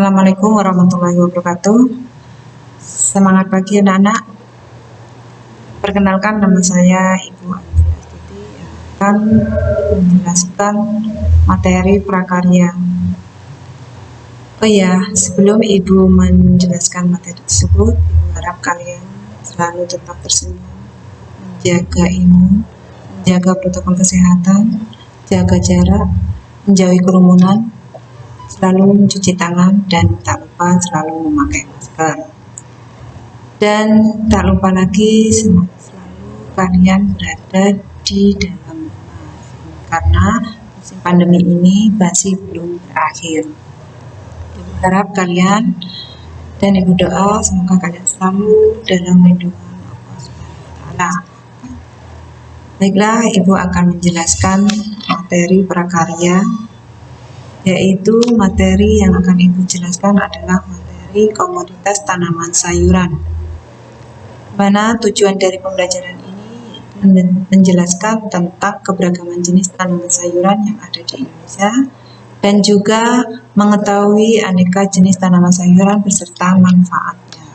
Assalamualaikum warahmatullahi wabarakatuh. Semangat pagi anak-anak. Perkenalkan, nama saya Ibu Astuti yang akan menjelaskan materi prakarya. Oh ya, sebelum Ibu menjelaskan materi tersebut, Ibu harap kalian selalu tetap tersenyum, menjaga imun, menjaga protokol kesehatan, jaga jarak, menjauhi kerumunan, selalu mencuci tangan, dan tak lupa selalu memakai masker. Dan tak lupa lagi selalu kalian berada di dalam rumah karena musim pandemi ini masih belum berakhir. Ibu harap kalian dan Ibu doa semoga kalian selalu dalam lindungan Allah Subhanahu wa Ta'ala. Baiklah, Ibu akan menjelaskan materi prakarya, yaitu materi yang akan Ibu jelaskan adalah materi komoditas tanaman sayuran. Mana tujuan dari pembelajaran ini menjelaskan tentang keberagaman jenis tanaman sayuran yang ada di Indonesia dan juga mengetahui aneka jenis tanaman sayuran beserta manfaatnya.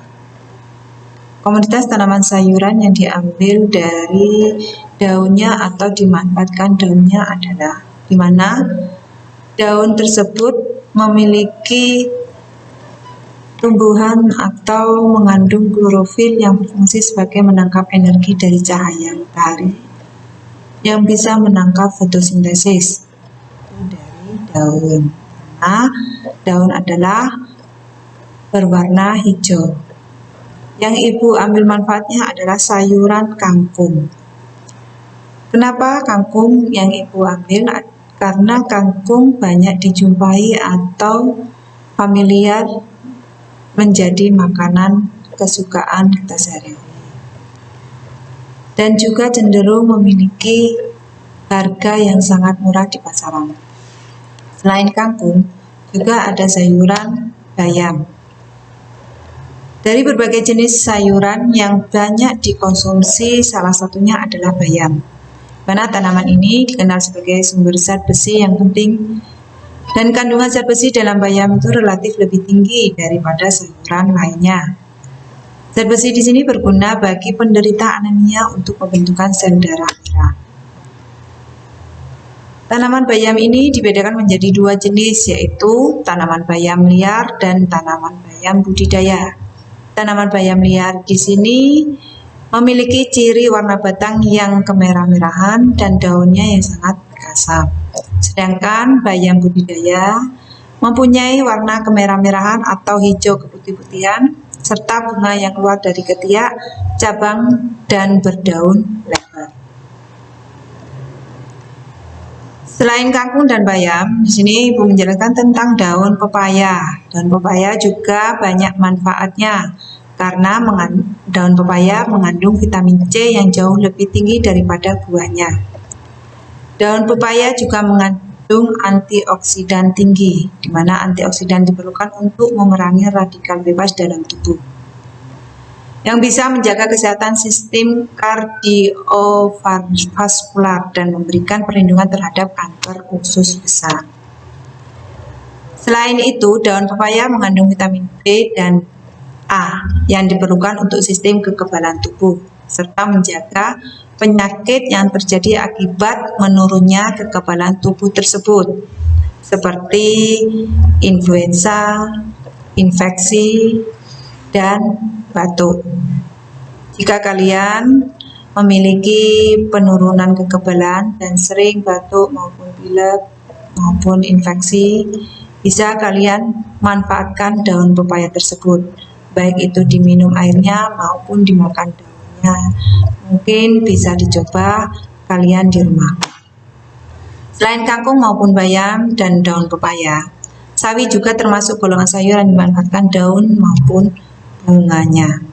Komoditas tanaman sayuran yang diambil dari daunnya atau dimanfaatkan daunnya adalah di mana daun tersebut memiliki tumbuhan atau mengandung klorofil yang berfungsi sebagai menangkap energi dari cahaya matahari yang bisa menangkap fotosintesis dari daun. Nah, daun adalah berwarna hijau. Yang Ibu ambil manfaatnya adalah sayuran kangkung. Kenapa kangkung yang Ibu ambil? Karena kangkung banyak dijumpai atau familiar menjadi makanan kesukaan kita sehari-hari dan juga cenderung memiliki harga yang sangat murah di pasaran. Selain kangkung, juga ada sayuran bayam. Dari berbagai jenis sayuran yang banyak dikonsumsi, salah satunya adalah bayam. Karena tanaman ini dikenal sebagai sumber zat besi yang penting, dan kandungan zat besi dalam bayam itu relatif lebih tinggi daripada sayuran lainnya. Zat besi di sini berguna bagi penderita anemia untuk pembentukan sel darah merah. Tanaman bayam ini dibedakan menjadi dua jenis, yaitu tanaman bayam liar dan tanaman bayam budidaya. Tanaman bayam liar di sini memiliki ciri warna batang yang kemerah-merahan dan daunnya yang sangat kasar. Sedangkan bayam budidaya mempunyai warna kemerah-merahan atau hijau keputih-putihan serta bunga yang keluar dari ketiak, cabang, dan berdaun lebar. Selain kangkung dan bayam, di sini Ibu menjelaskan tentang daun pepaya. Daun pepaya juga banyak manfaatnya karena daun pepaya mengandung vitamin C yang jauh lebih tinggi daripada buahnya. Daun pepaya juga mengandung antioksidan tinggi, di mana antioksidan diperlukan untuk memerangi radikal bebas dalam tubuh, yang bisa menjaga kesehatan sistem kardiovaskular dan memberikan perlindungan terhadap kanker usus besar. Selain itu, daun pepaya mengandung vitamin B dan A yang diperlukan untuk sistem kekebalan tubuh, serta menjaga penyakit yang terjadi akibat menurunnya kekebalan tubuh tersebut, seperti influenza, infeksi, dan batuk. Jika kalian memiliki penurunan kekebalan dan sering batuk maupun pilek maupun infeksi, bisa kalian manfaatkan daun pepaya tersebut, baik itu diminum airnya maupun dimakan daunnya. Mungkin bisa dicoba kalian di rumah. Selain kangkung maupun bayam dan daun pepaya, sawi juga termasuk golongan sayur yang dimanfaatkan daun maupun bunganya.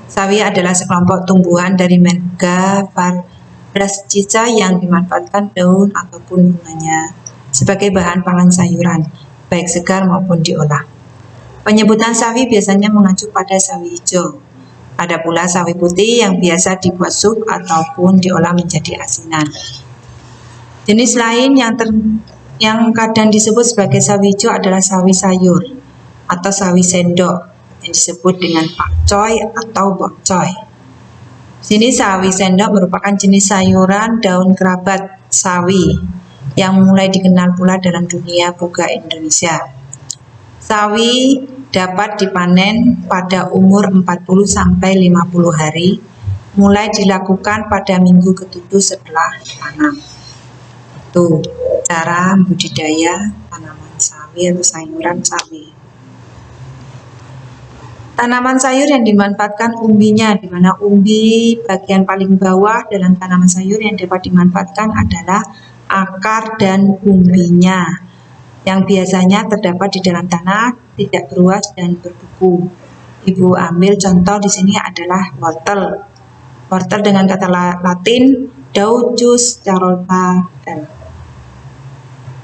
Sawi adalah sekelompok tumbuhan dari Menga Brassica yang dimanfaatkan daun ataupun bunganya sebagai bahan pangan sayuran, baik segar maupun diolah. Penyebutan sawi biasanya mengacu pada sawi hijau. Ada pula sawi putih yang biasa dibuat sup ataupun diolah menjadi asinan. Jenis lain yang kadang disebut sebagai sawi hijau adalah sawi sayur atau sawi sendok yang disebut dengan pakcoy atau bokcoy. Sini sawi sendok merupakan jenis sayuran daun kerabat sawi yang mulai dikenal pula dalam dunia boga Indonesia. Sawi dapat dipanen pada umur 40-50 hari, mulai dilakukan pada minggu ke-7 setelah tanam. Itu cara budidaya tanaman sawi atau sayuran sawi. Tanaman sayur yang dimanfaatkan umbinya, di mana umbi bagian paling bawah dalam tanaman sayur yang dapat dimanfaatkan adalah akar dan umbinya, yang biasanya terdapat di dalam tanah, tidak beruas dan berbuku. Ibu ambil contoh di sini adalah wortel. Wortel dengan kata Latin Daucus carota L.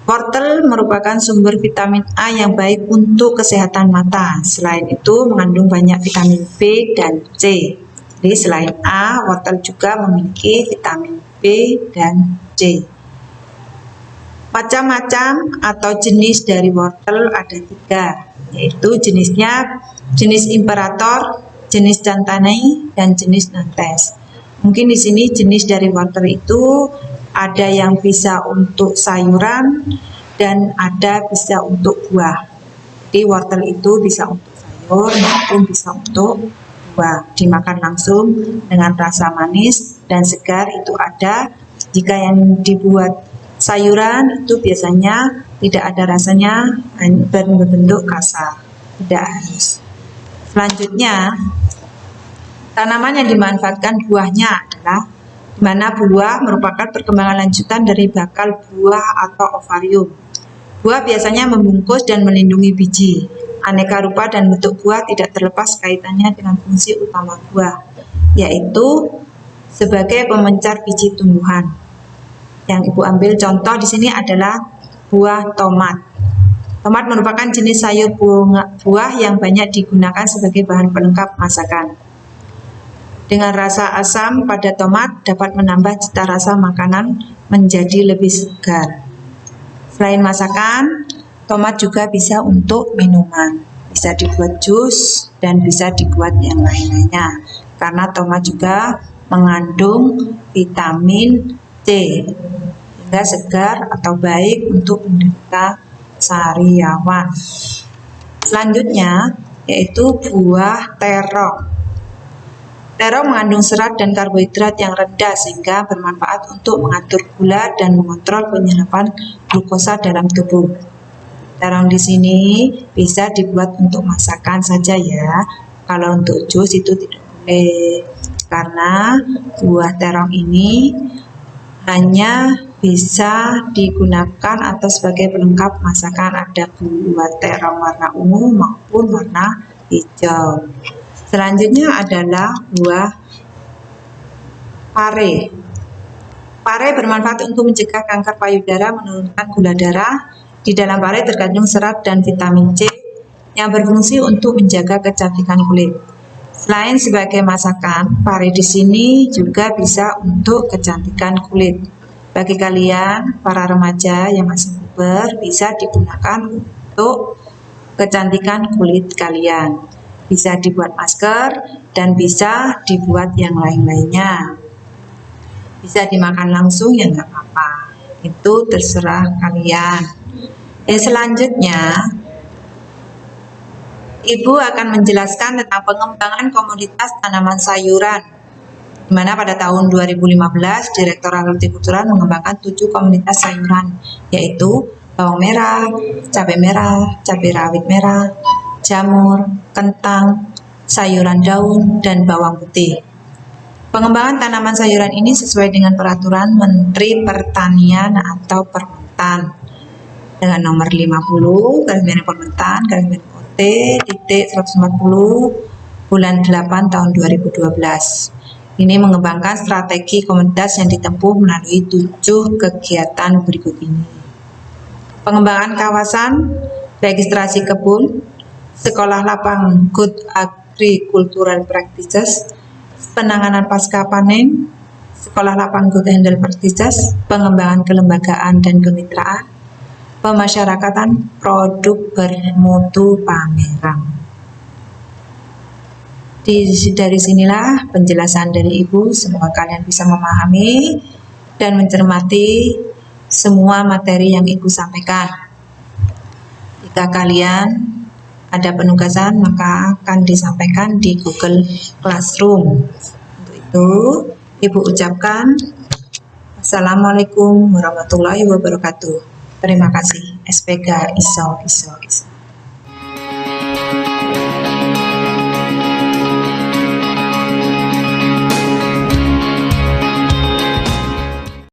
Wortel merupakan sumber vitamin A yang baik untuk kesehatan mata. Selain itu mengandung banyak vitamin B dan C. Jadi selain A, wortel juga memiliki vitamin B dan C. Macam-macam atau jenis dari wortel ada 3, yaitu jenis imperator, jenis cantanei, dan jenis nantes. Mungkin di sini jenis dari wortel itu ada yang bisa untuk sayuran dan ada bisa untuk buah. Jadi wortel itu bisa untuk sayur maupun bisa untuk buah. Dimakan langsung dengan rasa manis dan segar itu ada. Jika yang dibuat sayuran itu biasanya tidak ada rasanya, berbentuk kasar, tidak halus. Selanjutnya, tanaman yang dimanfaatkan buahnya adalah di mana buah merupakan perkembangan lanjutan dari bakal buah atau ovarium. Buah biasanya membungkus dan melindungi biji. Aneka rupa dan bentuk buah tidak terlepas kaitannya dengan fungsi utama buah, yaitu sebagai pemencar biji tumbuhan. Yang Ibu ambil contoh di sini adalah buah tomat. Tomat merupakan jenis sayur buah yang banyak digunakan sebagai bahan pelengkap masakan. Dengan rasa asam pada tomat dapat menambah cita rasa makanan menjadi lebih segar. Selain masakan, tomat juga bisa untuk minuman. Bisa dibuat jus dan bisa dibuat yang lain-lainnya. Karena tomat juga mengandung vitamin C, sehingga segar atau baik untuk penderita sariawan. Selanjutnya yaitu buah terong. Terong mengandung serat dan karbohidrat yang rendah sehingga bermanfaat untuk mengatur gula dan mengontrol penyerapan glukosa dalam tubuh. Terong di sini bisa dibuat untuk masakan saja ya. Kalau untuk jus itu tidak boleh. Karena buah terong ini hanya bisa digunakan atau sebagai pelengkap masakan. Ada buah terong warna ungu maupun warna hijau. Selanjutnya adalah buah pare. Pare bermanfaat untuk mencegah kanker payudara, menurunkan gula darah. Di dalam pare terkandung serat dan vitamin C yang berfungsi untuk menjaga kecantikan kulit. Selain sebagai masakan, pare di sini juga bisa untuk kecantikan kulit. Bagi kalian para remaja yang masih puber, bisa digunakan untuk kecantikan kulit kalian. Bisa dibuat masker dan bisa dibuat yang lain-lainnya. Bisa dimakan langsung ya nggak apa-apa. Itu terserah kalian. Selanjutnya, Ibu akan menjelaskan tentang pengembangan komoditas tanaman sayuran. Di mana pada tahun 2015 Direktorat Hortikultura mengembangkan 7 komoditas sayuran, yaitu bawang merah, cabai rawit merah, jamur, kentang, sayuran daun, dan bawang putih. Pengembangan tanaman sayuran ini sesuai dengan peraturan Menteri Pertanian atau Permentan dengan nomor 50 Permentan OT titik 140 bulan 8 tahun 2012. Ini mengembangkan strategi komoditas yang ditempuh melalui 7 kegiatan berikut ini. Pengembangan kawasan, registrasi kebun, sekolah lapang Good Agricultural Practices, penanganan pasca panen, sekolah lapang Good Handle Practices, pengembangan kelembagaan dan kemitraan, pemasyarakatan produk bermutu pameran. Dari sinilah penjelasan dari Ibu, semoga kalian bisa memahami dan mencermati semua materi yang Ibu sampaikan. Jika kalian ada penugasan, maka akan disampaikan di Google Classroom. Untuk itu, Ibu ucapkan Assalamualaikum warahmatullahi wabarakatuh. Terima kasih. SPK ISO.